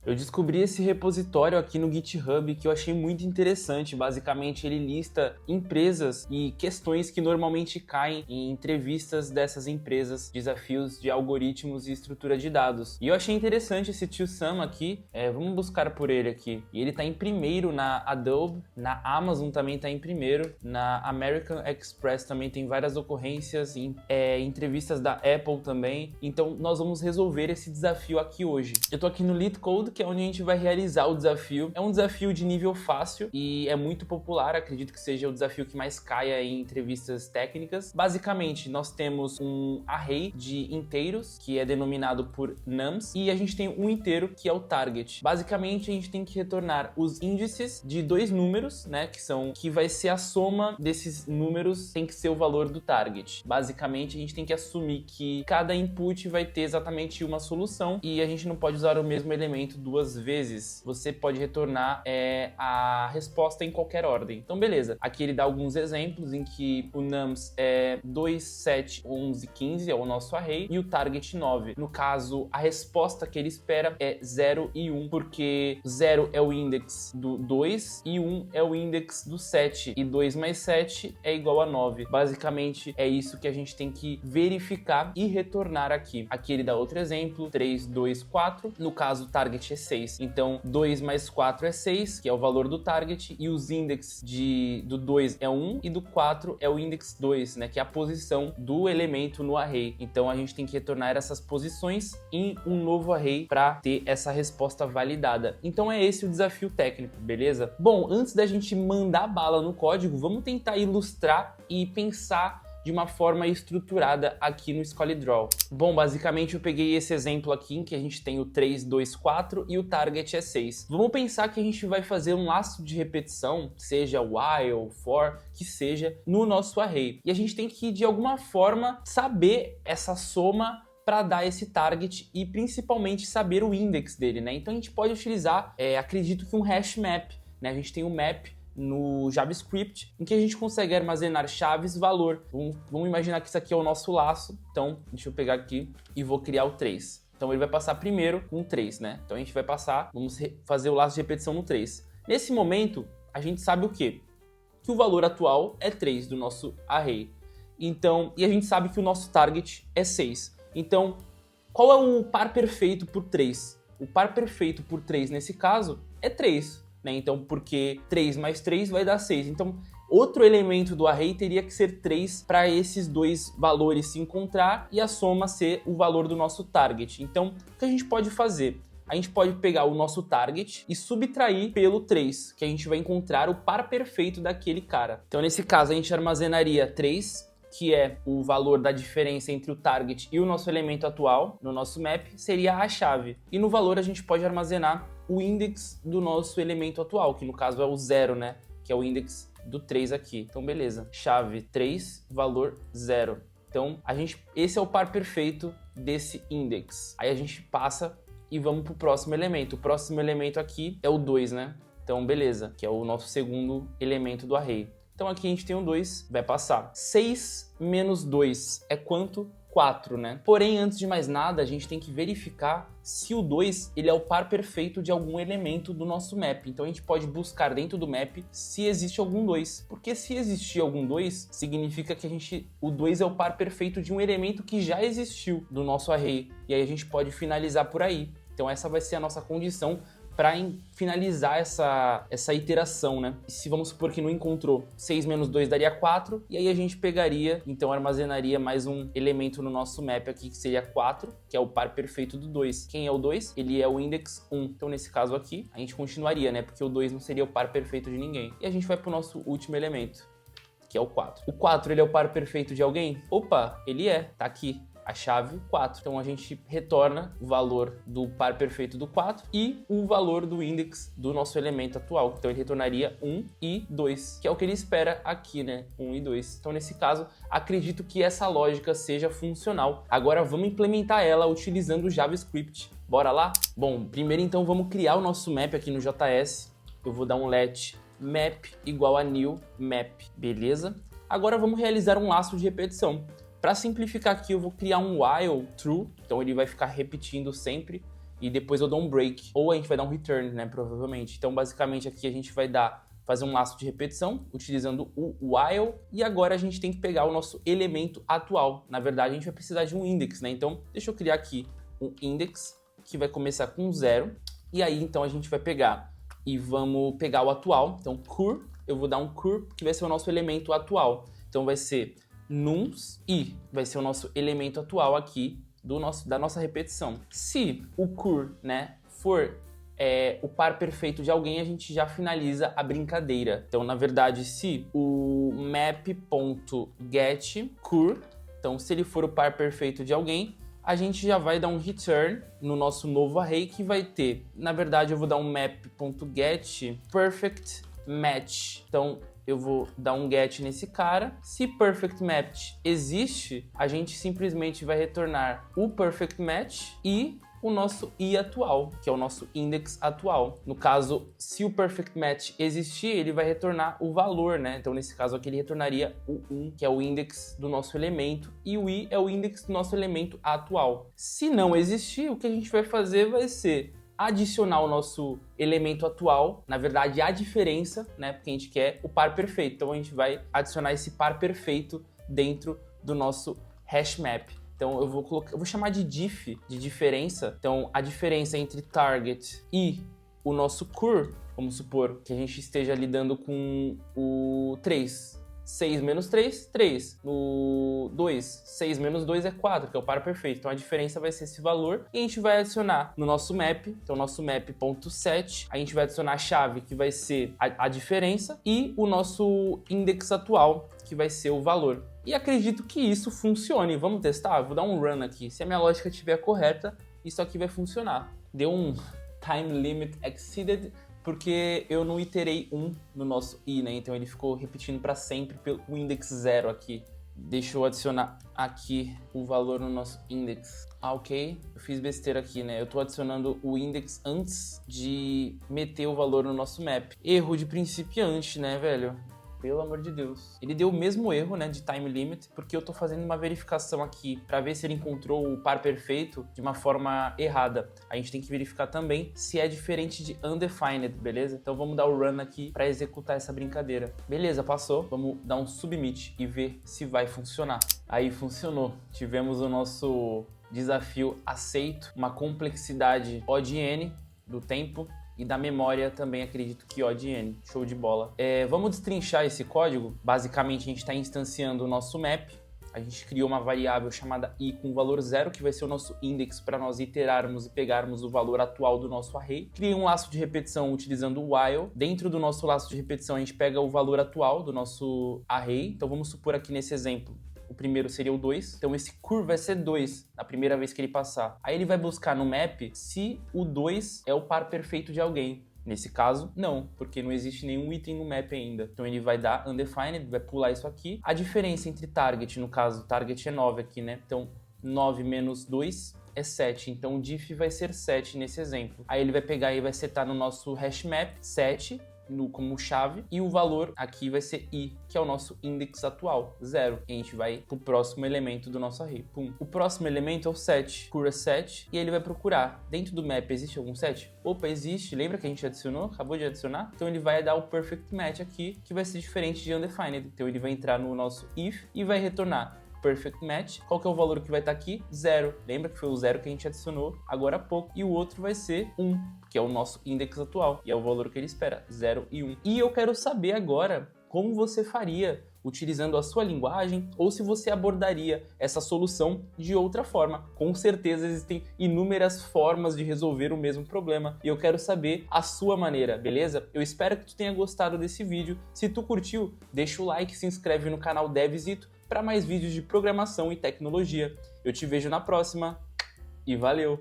Eu descobri esse repositório aqui no GitHub que eu achei muito interessante. Basicamente, ele lista empresas e questões que normalmente caem em entrevistas dessas empresas, desafios de algoritmos e estrutura de dados. E eu achei interessante esse tio Sam aqui, vamos buscar por ele aqui. E ele tá em primeiro na Adobe, na Amazon também tá em primeiro, na American Express também tem várias ocorrências, em entrevistas da Apple também. Então nós vamos resolver esse desafio aqui hoje. Eu tô aqui no LeetCode, que é onde a gente vai realizar o desafio. É um desafio de nível fácil e é muito popular, acredito que seja o desafio que mais caia em entrevistas técnicas. Basicamente, nós temos um array de inteiros, que é denominado por nums, e a gente tem um inteiro, que é o target. Basicamente, a gente tem que retornar os índices de dois números, né, que vai ser a soma desses números, tem que ser o valor do target. Basicamente, a gente tem que assumir que cada input vai ter exatamente uma solução e a gente não pode usar o mesmo elemento duas vezes. Você pode retornar a resposta em qualquer ordem. Então, beleza. Aqui ele dá alguns exemplos em que o nums é 2, 7, 11, 15, é o nosso array, e o target 9. No caso, a resposta que ele espera é 0 e 1, porque 0 é o index do 2 e 1 é o index do 7, e 2 mais 7 é igual a 9. Basicamente, é isso que a gente tem que verificar e retornar aqui. Aqui ele dá outro exemplo, 3, 2, 4. No caso, o target é 6. Então, 2 mais 4 é 6, que é o valor do target, e os index do 2 é 1 e do 4 é o index 2, né, que é a posição do elemento no array. Então, a gente tem que retornar essas posições em um novo array para ter essa resposta validada. Então, é esse o desafio técnico, beleza? Bom, antes da gente mandar bala no código, vamos tentar ilustrar e pensar de uma forma estruturada aqui no ScholarDraw. Bom, basicamente eu peguei esse exemplo aqui em que a gente tem o 3, 2, 4 e o target é 6. Vamos pensar que a gente vai fazer um laço de repetição, seja while, for, que seja, no nosso array. E a gente tem que, de alguma forma, saber essa soma para dar esse target e principalmente saber o index dele, né? Então a gente pode utilizar, acredito que um hash map, né? A gente tem um map no JavaScript, em que a gente consegue armazenar chaves valor. Vamos imaginar que isso aqui é o nosso laço. Então, deixa eu pegar aqui e vou criar o 3. Então, ele vai passar primeiro com 3, né? Então, a gente vai passar, vamos fazer o laço de repetição no 3. Nesse momento, a gente sabe o quê? Que o valor atual é 3 do nosso array. Então, e a gente sabe que o nosso target é 6. Então, qual é o par perfeito por 3? O par perfeito por 3, nesse caso, é 3. Né? Então, porque 3 mais 3 vai dar 6. Então, outro elemento do array teria que ser 3 para esses dois valores se encontrar e a soma ser o valor do nosso target. Então, o que a gente pode fazer? A gente pode pegar o nosso target e subtrair pelo 3, que a gente vai encontrar o par perfeito daquele cara. Então, nesse caso, a gente armazenaria 3, que é o valor da diferença entre o target e o nosso elemento atual, no nosso map, seria a chave. E no valor a gente pode armazenar o index do nosso elemento atual, que no caso é o 0, né? Que é o index do 3 aqui. Então, beleza. Chave 3, valor 0. Então, esse é o par perfeito desse index. Aí a gente passa e vamos para o próximo elemento. O próximo elemento aqui é o 2, né? Então, beleza. Que é o nosso segundo elemento do array. Então, aqui a gente tem um 2, vai passar. 6 menos 2 é quanto? 4, né? Porém, antes de mais nada, a gente tem que verificar se o 2 ele é o par perfeito de algum elemento do nosso map. Então, a gente pode buscar dentro do map se existe algum 2. Porque se existir algum 2, significa que o 2 é o par perfeito de um elemento que já existiu do nosso array. E aí a gente pode finalizar por aí. Então, essa vai ser a nossa condição para finalizar essa iteração, né? E se vamos supor que não encontrou, 6 menos 2 daria 4, e aí a gente pegaria, então armazenaria mais um elemento no nosso map aqui, que seria 4, que é o par perfeito do 2. Quem é o 2? Ele é o index 1. Então, nesse caso aqui, a gente continuaria, né? Porque o 2 não seria o par perfeito de ninguém. E a gente vai para o nosso último elemento, que é o 4. O 4, ele é o par perfeito de alguém? Opa, ele é. Tá aqui. A chave 4. Então, a gente retorna o valor do par perfeito do 4 e o valor do index do nosso elemento atual. Então, ele retornaria 1 e 2, que é o que ele espera aqui, né? 1 e 2. Então, nesse caso, acredito que essa lógica seja funcional. Agora, vamos implementar ela utilizando o JavaScript. Bora lá? Bom, primeiro, então, vamos criar o nosso map aqui no JS. Eu vou dar um let map igual a new map, beleza? Agora, vamos realizar um laço de repetição. Para simplificar aqui, eu vou criar um while true, então ele vai ficar repetindo sempre e depois eu dou um break, ou a gente vai dar um return, né, provavelmente. Então, basicamente, aqui a gente vai fazer um laço de repetição utilizando o while, e agora a gente tem que pegar o nosso elemento atual. Na verdade, a gente vai precisar de um index, né? Então, deixa eu criar aqui um index que vai começar com 0, e aí, então, a gente vai pegar e vamos pegar o atual. Então, cur, eu vou dar um cur, que vai ser o nosso elemento atual. Então, vai ser nums e vai ser o nosso elemento atual aqui da nossa repetição. Se o cur, né, for o par perfeito de alguém, a gente já finaliza a brincadeira. Então, na verdade, se o map.getCur, então se ele for o par perfeito de alguém, a gente já vai dar um return no nosso novo array que vai ter, na verdade, eu vou dar um map.getPerfectMatch. Então, eu vou dar um get nesse cara. Se perfect match existe, a gente simplesmente vai retornar o perfect match e o nosso i atual, que é o nosso index atual. No caso, se o perfect match existir, ele vai retornar o valor, né? Então, nesse caso aqui, ele retornaria o 1, que é o index do nosso elemento, e o i é o index do nosso elemento atual. Se não existir, o que a gente vai fazer vai ser adicionar o nosso elemento atual, na verdade a diferença, né, porque a gente quer o par perfeito. Então a gente vai adicionar esse par perfeito dentro do nosso hash map. Então eu vou chamar de diff, de diferença. Então a diferença entre target e o nosso cur, vamos supor que a gente esteja lidando com o 3. 6 menos 3, 3. No 2, 6 menos 2 é 4, que é o par perfeito. Então a diferença vai ser esse valor. E a gente vai adicionar no nosso map, então nosso map.set, a gente vai adicionar a chave, que vai ser a diferença, e o nosso index atual, que vai ser o valor. E acredito que isso funcione. Vamos testar? Vou dar um run aqui. Se a minha lógica estiver correta, isso aqui vai funcionar. Deu um time limit exceeded, porque eu não iterei 1 no nosso i, né? Então ele ficou repetindo para sempre pelo index 0 aqui. Deixa eu adicionar aqui o valor no nosso index. Ah, ok. Eu fiz besteira aqui, né? Eu tô adicionando o index antes de meter o valor no nosso map. Erro de principiante, né, velho? Pelo amor de Deus. Ele deu o mesmo erro, né, de time limit, porque eu tô fazendo uma verificação aqui para ver se ele encontrou o par perfeito de uma forma errada. A gente tem que verificar também se é diferente de undefined, beleza? Então vamos dar o run aqui para executar essa brincadeira. Beleza, passou. Vamos dar um submit e ver se vai funcionar. Aí funcionou. Tivemos o nosso desafio aceito, uma complexidade O de N do tempo. E da memória também acredito que O de N. Show de bola. Vamos destrinchar esse código. Basicamente, a gente está instanciando o nosso map. A gente criou uma variável chamada i com valor 0, que vai ser o nosso index para nós iterarmos e pegarmos o valor atual do nosso array. Cria um laço de repetição utilizando o while. Dentro do nosso laço de repetição, a gente pega o valor atual do nosso array. Então, vamos supor aqui nesse exemplo. O primeiro seria o 2, então esse cur vai ser 2 na primeira vez que ele passar. Aí ele vai buscar no map se o 2 é o par perfeito de alguém. Nesse caso, não, porque não existe nenhum item no map ainda. Então ele vai dar undefined, vai pular isso aqui. A diferença entre target, no caso, target é 9 aqui, né? Então 9 menos 2 é 7, então o diff vai ser 7 nesse exemplo. Aí ele vai pegar e vai setar no nosso hash map 7, como chave, e o valor aqui vai ser i, que é o nosso index atual, 0. E a gente vai pro próximo elemento do nosso array. Pum. O próximo elemento é o 7, cura 7, e ele vai procurar. Dentro do map existe algum 7? Opa, existe. Lembra que a gente adicionou? Acabou de adicionar? Então ele vai dar o perfect match aqui, que vai ser diferente de undefined. Então ele vai entrar no nosso if e vai retornar perfect match. Qual que é o valor que vai estar aqui? 0. Lembra que foi o 0 que a gente adicionou agora há pouco. E o outro vai ser 1, que é o nosso index atual. E é o valor que ele espera, 0 e 1. E eu quero saber agora como você faria utilizando a sua linguagem ou se você abordaria essa solução de outra forma. Com certeza existem inúmeras formas de resolver o mesmo problema e eu quero saber a sua maneira, beleza? Eu espero que tu tenha gostado desse vídeo. Se tu curtiu, deixa o like, se inscreve no canal Devzito para mais vídeos de programação e tecnologia. Eu te vejo na próxima e valeu!